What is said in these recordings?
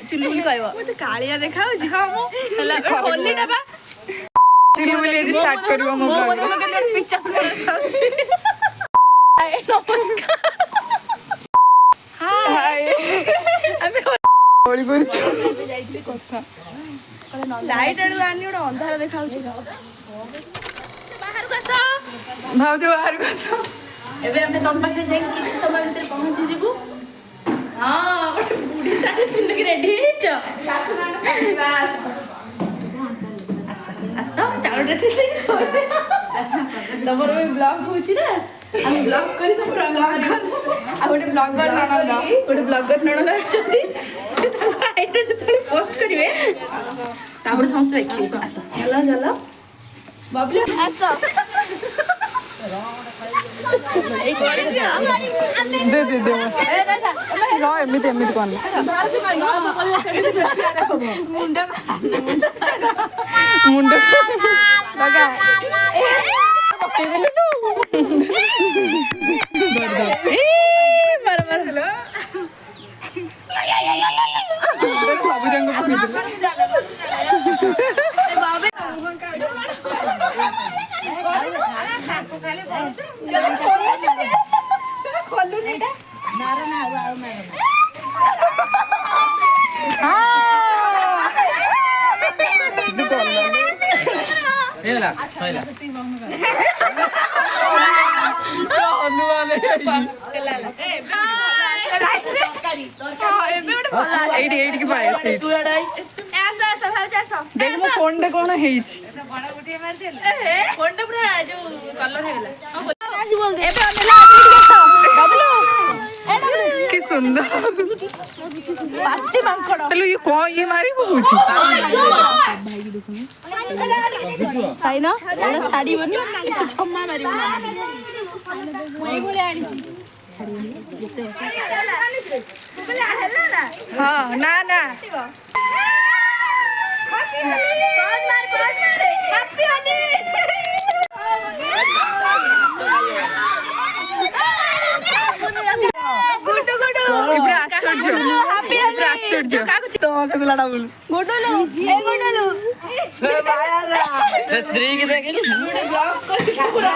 चुलबुली कहबो मते कालिया देखाउ छी हां मो हला होली डबा चुलबुली आज स्टार्ट करिवो मो मो के पिक्चर सुन नमस्कार हाय आमे होली करछु एबे जाईथि कथा लाइट आडू आनी ओडा अंधार देखाउ छी बाहर को आसो भाउज बाहर को आसो एबे हमें तम पाखे जाई किछ समय भीतर पहुंची जिबू हां ओटे बुढ़ी साड़ी पिन के रेडी छ सासु मान साड़ी बास आसा चालो रेडी से तमरो भी ब्लॉग होची ना हम ब्लॉग करी तम रंग मारी आ ओटे ब्लॉगर नणंद आछती से ताको आइटे जतले पोस्ट करिवे तापर समस्त देखिए आसा चलो चलो बाबली आसा दे दे दे रो एमिति कोन मुंडा लगा मार हेलो बाबू जंग देख मो फोन रे कोन हेइछ बड़ा गुटिया मार देल फोन रे पूरा जो कलर हेला आज बोल दे एबे हमें डबलो की सुंदर पाती मांकड़ चलो ये को ये मारी बहुची भाई की देखो साई ना एना छाडी बनी छम्मा मारी ओई बोले आनी छी जते बोले हेला ना हां ना ना कौन मार हैप्पी होली गुडू गुडू इब्रा आश्चर्य हैप्पी होली आश्चर्य तो के लाडा बोल गुडू ए गुडू ए बाया रे श्री के देखली ब्लॉग कर पूरा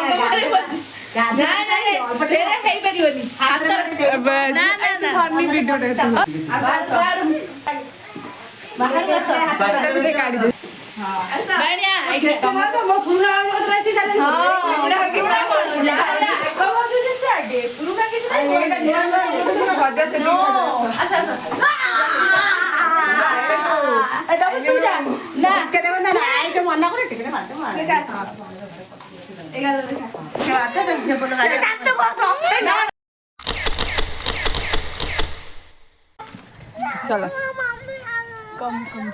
ना ना तेरे हेई परिवनी ना ना ना धर्मी वीडियो दे बाहर से काट दे हां बढ़िया तमा तो मो पुरा मत रहती चले हां एबडा कितना कोन जाला कब तुझे से आगे पुरा के नहीं एटा नियम गद्दा से अच्छा अच्छा डबल तू जा ना के देव ना आई के मना करे टिकरे मारते मार एगा देखा के आता तो फोटो काट तो ना चलो कम कम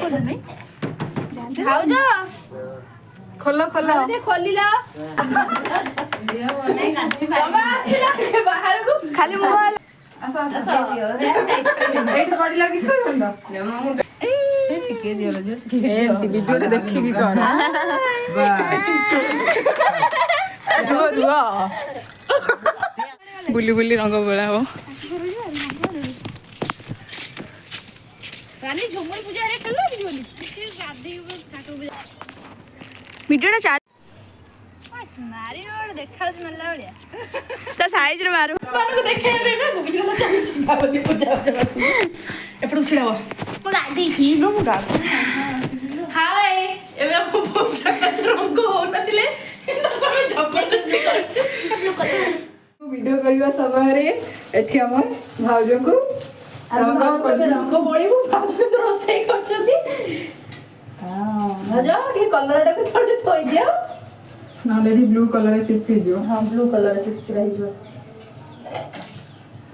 खोलो नहीं खाओ जा खोलो खोलो दे खोलिला नहीं काटी बाबा बाहर को खाली मोबाइल आसा आसा एट बॉडी लगी छ बंदा ए टिके दियो जो एंती वीडियो रे देखि की कोन रुआ रुआ बुली बुली रंग बोला हो रानी झुमर पूजा रे खेलो बिजोली गादी खाटो वीडियो चाल मारी और देखा मला बलिया ता साइज रे मारो मारो देखे बेबे गुगली वाला चल बाबली पूजा एपड़ छिड़ावा मो गादी छीलो मो गादी हाय एबे हम पूजा रंग हो नथिले हम जबरदस्ती करछु वीडियो करबा समय रे एठी हमर भाउजो को रंग बोलिबो भाउजो तो रोसई करछथि हां भाउजो के कलर टा को थोड़ी थोई दियो ना लेडी ब्लू कलर चिपसी दियो हां ब्लू कलर चिपसी रही जो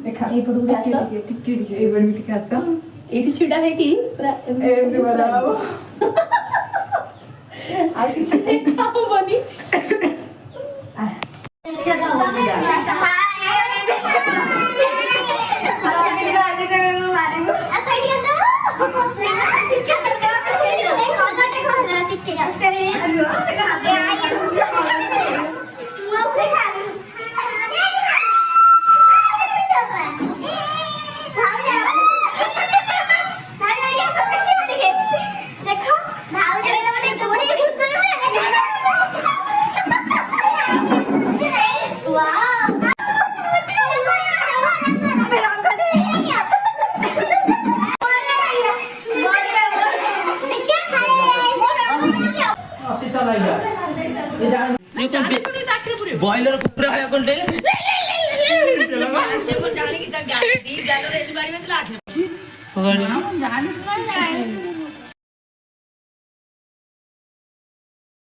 देखा ए पडू टिकी ए बड़ी टिका सा एठी छिडा है की पूरा ए बताओ आ किछ देखा बनी ବଏଲର କୁକୁର ଭଳିଆ କଣ୍ଟେ ସେ କଣ ଜାଣିକି ତା ଗାଡି ଦି ଜାଲରେ ଏଠି ବାଡି ବାଜିଲା ଆଖେ ଜାଣି